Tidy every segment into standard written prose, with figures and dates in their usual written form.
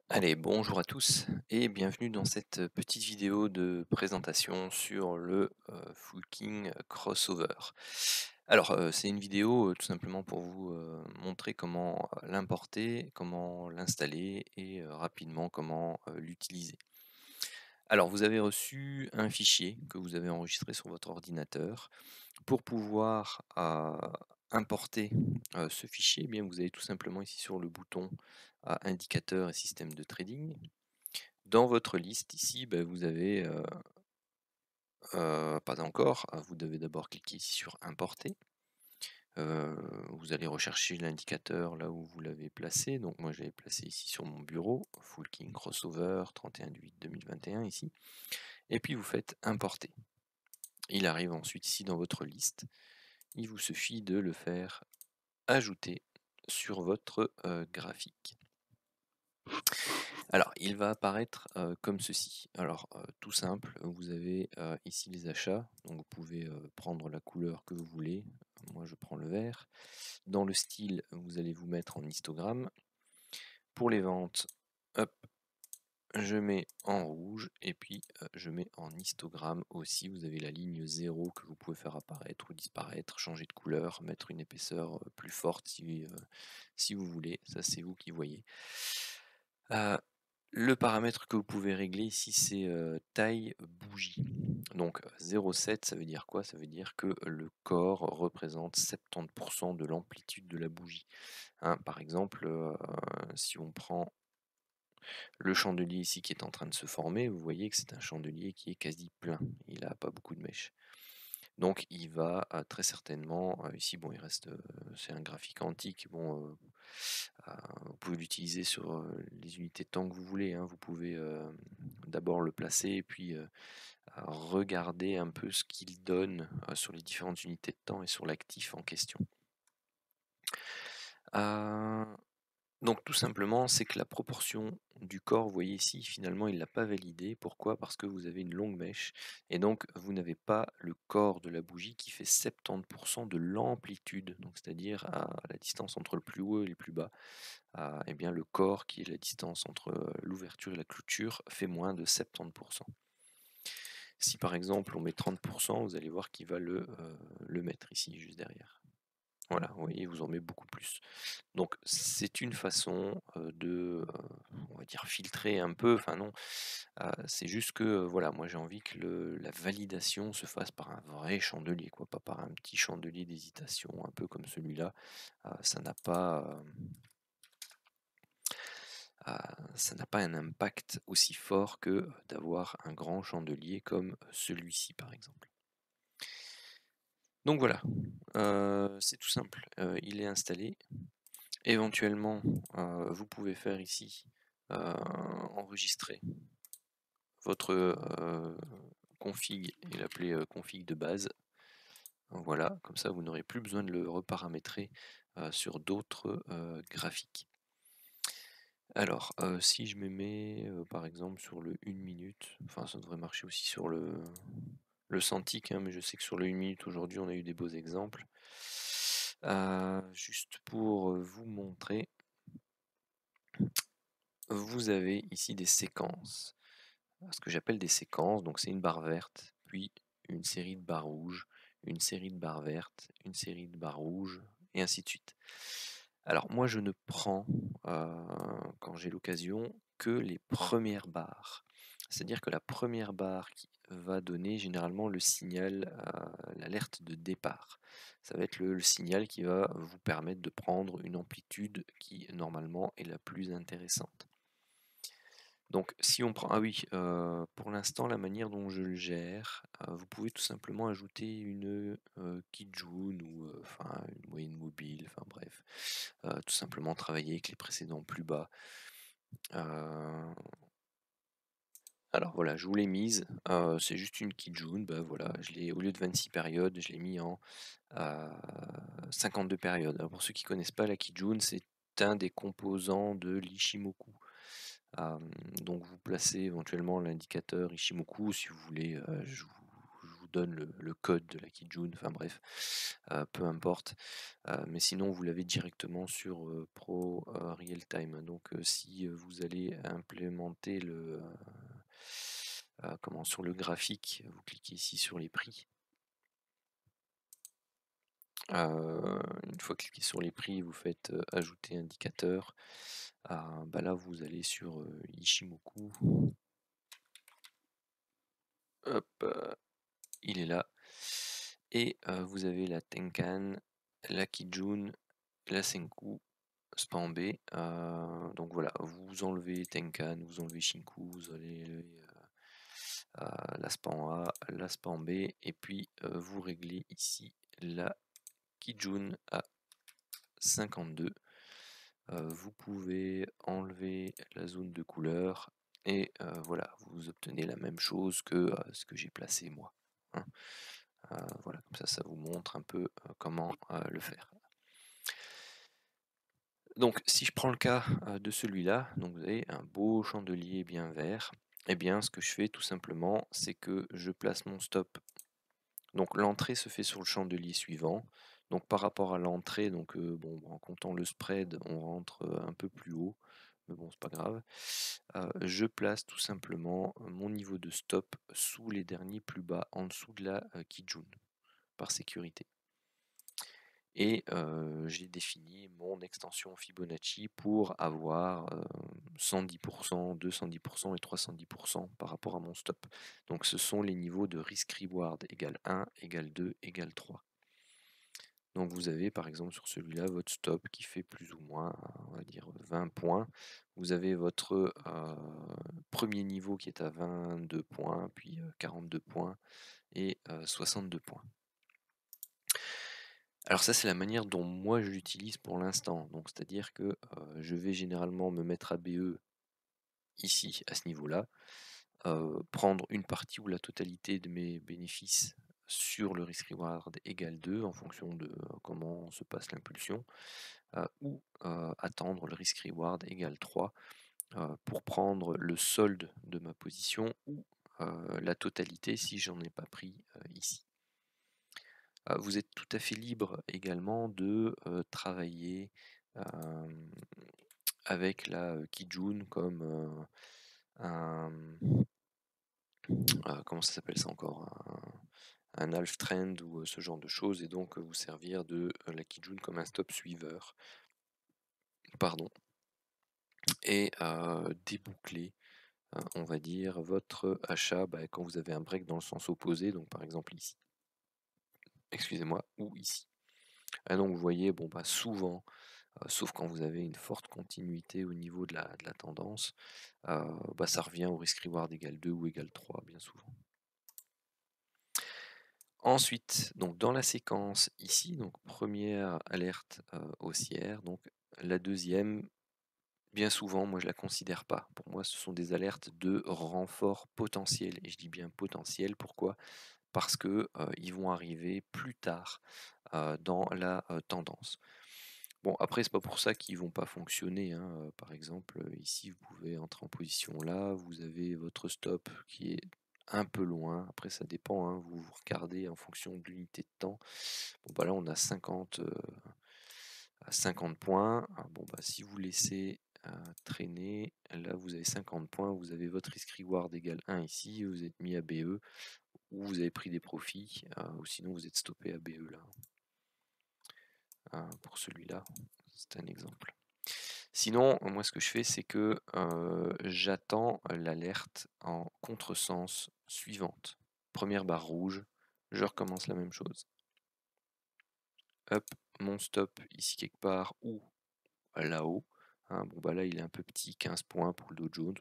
Allez, bonjour à tous et bienvenue dans cette petite vidéo de présentation sur le Full Crossover. Alors, c'est une vidéo tout simplement pour vous montrer comment l'importer, comment l'installer et rapidement comment l'utiliser. Alors, vous avez reçu un fichier que vous avez enregistré sur votre ordinateur. Pour pouvoir importer ce fichier, eh bien, vous allez tout simplement ici sur le bouton indicateur et système de trading. Dans votre liste ici, vous avez, pas encore, vous devez d'abord cliquer ici sur importer. Vous allez rechercher l'indicateur là où vous l'avez placé. Donc moi je l'avais placé ici sur mon bureau, Full King Crossover 31 du 8 2021 ici. Et puis vous faites importer. Il arrive ensuite ici dans votre liste. Il vous suffit de le faire ajouter sur votre graphique. Alors, il va apparaître comme ceci. Alors, tout simple, vous avez ici les achats, donc vous pouvez prendre la couleur que vous voulez. Moi, je prends le vert. Dans le style, vous allez vous mettre en histogramme. Pour les ventes, hop, je mets en rouge et puis je mets en histogramme aussi. Vous avez la ligne 0 que vous pouvez faire apparaître ou disparaître, changer de couleur, mettre une épaisseur plus forte si vous voulez. Ça, c'est vous qui voyez. Le paramètre que vous pouvez régler ici, c'est taille bougie. Donc 0,7, ça veut dire quoi? Ça veut dire que le corps représente 70% de l'amplitude de la bougie. Hein, par exemple, si on prend le chandelier ici qui est en train de se former, vous voyez que c'est un chandelier qui est quasi plein. Il n'a pas beaucoup de mèches. Donc il va très certainement, ici bon il reste, c'est un graphique antique, bon vous pouvez l'utiliser sur les unités de temps que vous voulez, hein. Vous pouvez d'abord le placer et puis regarder un peu ce qu'il donne sur les différentes unités de temps et sur l'actif en question. Euh, donc tout simplement, c'est que la proportion du corps, vous voyez ici, finalement, il ne l'a pas validé. Pourquoi? Parce que vous avez une longue mèche et donc vous n'avez pas le corps de la bougie qui fait 70% de l'amplitude, donc c'est-à-dire à la distance entre le plus haut et le plus bas. Eh bien le corps, qui est la distance entre l'ouverture et la clôture, fait moins de 70%. Si par exemple on met 30%, vous allez voir qu'il va le mettre ici, juste derrière. Voilà, vous voyez, il vous en met beaucoup plus. Donc c'est une façon on va dire filtrer un peu, enfin non, c'est juste que voilà, moi j'ai envie que la validation se fasse par un vrai chandelier, quoi, pas par un petit chandelier d'hésitation, un peu comme celui-là. Ça n'a pas, ça n'a pas un impact aussi fort que d'avoir un grand chandelier comme celui-ci par exemple. Donc voilà, c'est tout simple, il est installé. Éventuellement, vous pouvez faire ici, enregistrer votre config et l'appeler config de base. Voilà, comme ça vous n'aurez plus besoin de le reparamétrer sur d'autres graphiques. Alors, si je me mets par exemple sur le 1 minute, enfin ça devrait marcher aussi sur le Cintiq, hein, mais je sais que sur le 1 minute aujourd'hui on a eu des beaux exemples. Juste pour vous montrer, vous avez ici des séquences. Ce que j'appelle des séquences, donc c'est une barre verte, puis une série de barres rouges, une série de barres vertes, une série de barres rouges, et ainsi de suite. Alors moi je ne prends, quand j'ai l'occasion, que les premières barres. C'est-à-dire que la première barre qui va donner généralement le signal, l'alerte de départ. Ça va être le signal qui va vous permettre de prendre une amplitude qui normalement est la plus intéressante. Donc si on prend, ah oui, pour l'instant la manière dont je le gère, vous pouvez tout simplement ajouter une Kijun ou enfin une moyenne mobile, enfin bref, tout simplement travailler avec les précédents plus bas. Euh, alors voilà, je vous l'ai mise, c'est juste une Kijun, bah voilà, au lieu de 26 périodes, je l'ai mis en 52 périodes. Alors pour ceux qui ne connaissent pas la Kijun, c'est un des composants de l'Ishimoku. Donc vous placez éventuellement l'indicateur Ishimoku si vous voulez, je vous donne le code de la Kijun, enfin bref, peu importe. Mais sinon, vous l'avez directement sur Pro Real Time. Donc, si vous allez implémenter sur le graphique, vous cliquez ici sur les prix. Une fois cliqué sur les prix, vous faites ajouter indicateur. Là, vous allez sur Ishimoku. Hop, il est là. Et vous avez la Tenkan, la Kijun, la Senku, Span B. Donc voilà, vous enlevez Tenkan, vous enlevez Shinku, vous enlevez la Span A, la Span B, et puis vous réglez ici la Kijun à 52. Vous pouvez enlever la zone de couleur et voilà, vous obtenez la même chose que ce que j'ai placé moi, hein. Voilà, comme ça vous montre un peu comment le faire. Donc si je prends le cas de celui-là, donc vous avez un beau chandelier bien vert, et bien ce que je fais tout simplement, c'est que je place mon stop. Donc l'entrée se fait sur le chandelier suivant. Donc par rapport à l'entrée, donc en comptant le spread, on rentre un peu plus haut, mais bon, c'est pas grave. Je place tout simplement mon niveau de stop sous les derniers plus bas, en dessous de la Kijun, par sécurité. Et j'ai défini mon extension Fibonacci pour avoir 110%, 210% et 310% par rapport à mon stop. Donc ce sont les niveaux de risk-reward égale 1, égale 2, égale 3. Donc vous avez par exemple sur celui-là votre stop qui fait plus ou moins, on va dire 20 points. Vous avez votre premier niveau qui est à 22 points, puis 42 points et 62 points. Alors ça, c'est la manière dont moi je l'utilise pour l'instant. Donc c'est-à-dire que je vais généralement me mettre à BE ici, à ce niveau-là, prendre une partie ou la totalité de mes bénéfices sur le risk-reward égale 2 en fonction de comment se passe l'impulsion, ou attendre le risk-reward égale 3 pour prendre le solde de ma position ou la totalité si j'en ai pas pris ici. Vous êtes tout à fait libre également de travailler avec la Kijun comme comment ça s'appelle ça encore? Un half trend ou ce genre de choses, et donc vous servir de la Kijun comme un stop suiveur. Pardon. Et déboucler, on va dire, votre achat quand vous avez un break dans le sens opposé, donc par exemple ici. Excusez-moi, ou ici. Et donc vous voyez, souvent, sauf quand vous avez une forte continuité au niveau de la tendance, ça revient au risk-reward égale 2 ou égale 3 bien souvent. Ensuite, donc dans la séquence ici, donc première alerte haussière, donc la deuxième, bien souvent, moi je la considère pas. Pour moi, ce sont des alertes de renfort potentiel. Et je dis bien potentiel, pourquoi? Parce que ils vont arriver plus tard dans la tendance. Bon, après, c'est pas pour ça qu'ils vont pas fonctionner, hein. Par exemple, ici, vous pouvez entrer en position là, vous avez votre stop qui est un peu loin. Après, ça dépend, hein, vous regardez en fonction de l'unité de temps. Bon, là, on a 50, à 50 points. Si vous laissez traîner, là, vous avez 50 points, vous avez votre risk-reward égale 1 ici, vous êtes mis à BE, ou vous avez pris des profits, ou sinon vous êtes stoppé à BE là. Pour celui-là, c'est un exemple. Sinon, moi ce que je fais, c'est que j'attends l'alerte en contresens suivante. Première barre rouge, je recommence la même chose. Hop, mon stop ici quelque part ou là-haut. Là il est un peu petit, 15 points pour le Dow Jones.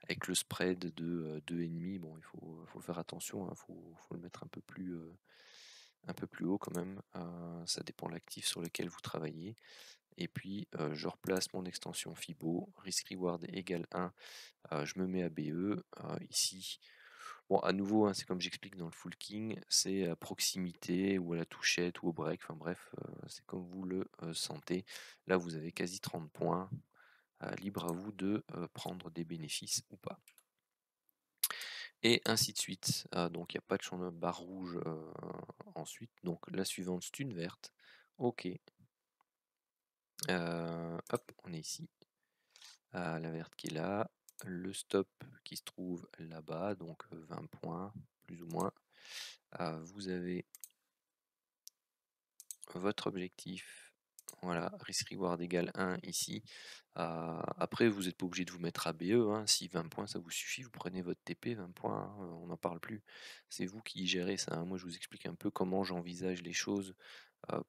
Avec le spread de 2,5, il faut faire attention, il faut le mettre un peu plus haut quand même. Ça dépend de l'actif sur lequel vous travaillez. Et puis je replace mon extension Fibo, risk-reward égale 1, je me mets à BE, ici. Bon, à nouveau, c'est comme j'explique dans le Full King, c'est à proximité ou à la touchette ou au break, enfin bref, c'est comme vous le sentez. Là, vous avez quasi 30 points, libre à vous de prendre des bénéfices ou pas. et ainsi de suite. Donc il n'y a pas de champ de barre rouge ensuite. Donc la suivante, c'est une verte. OK. Hop, on est ici. La verte qui est là. Le stop qui se trouve là-bas, donc 20 points, plus ou moins. Vous avez votre objectif. Voilà, risk reward égale 1 ici. Après, vous n'êtes pas obligé de vous mettre à BE. Hein. Si 20 points ça vous suffit, vous prenez votre TP, 20 points, hein, on n'en parle plus. C'est vous qui gérez ça. Hein. Moi, je vous explique un peu comment j'envisage les choses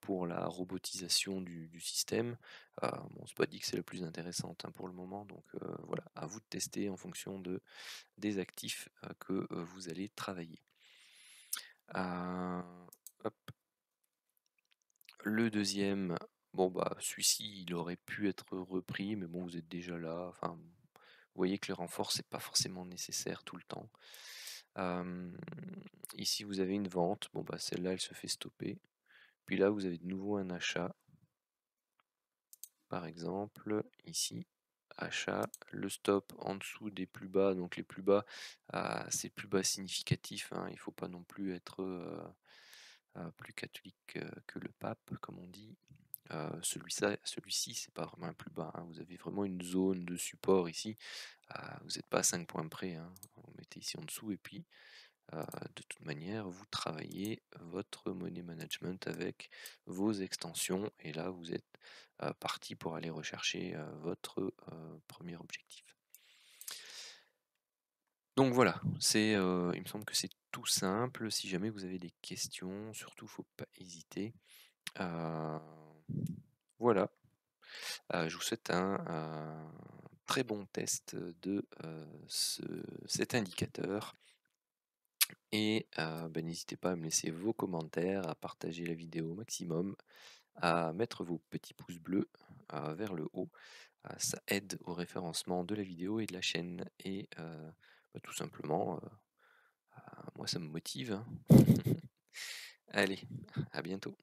pour la robotisation du système. Bon, c'est pas dit que c'est la plus intéressante hein, pour le moment, donc voilà, à vous de tester en fonction des actifs que vous allez travailler. Hop. Le deuxième, bon bah celui-ci il aurait pu être repris, mais bon vous êtes déjà là. Enfin, vous voyez que le renfort c'est pas forcément nécessaire tout le temps. Ici vous avez une vente, bon bah celle-là elle se fait stopper. Puis là vous avez de nouveau un achat. Par exemple, ici, achat, le stop en dessous des plus bas, donc les plus bas, c'est plus bas significatif, hein, il ne faut pas non plus être plus catholique que le pape, comme on dit. Celui-ci, c'est pas vraiment un plus bas, hein, vous avez vraiment une zone de support ici, vous n'êtes pas à 5 points près, hein, vous mettez ici en dessous et puis de toute manière, vous travaillez votre money management avec vos extensions et là, vous êtes parti pour aller rechercher votre premier objectif. Donc voilà, il me semble que c'est tout simple. Si jamais vous avez des questions, surtout, faut pas hésiter. Voilà, je vous souhaite un très bon test de cet indicateur. Et n'hésitez pas à me laisser vos commentaires, à partager la vidéo au maximum, à mettre vos petits pouces bleus vers le haut. Ça aide au référencement de la vidéo et de la chaîne. Et tout simplement, moi ça me motive. Hein. Allez, à bientôt.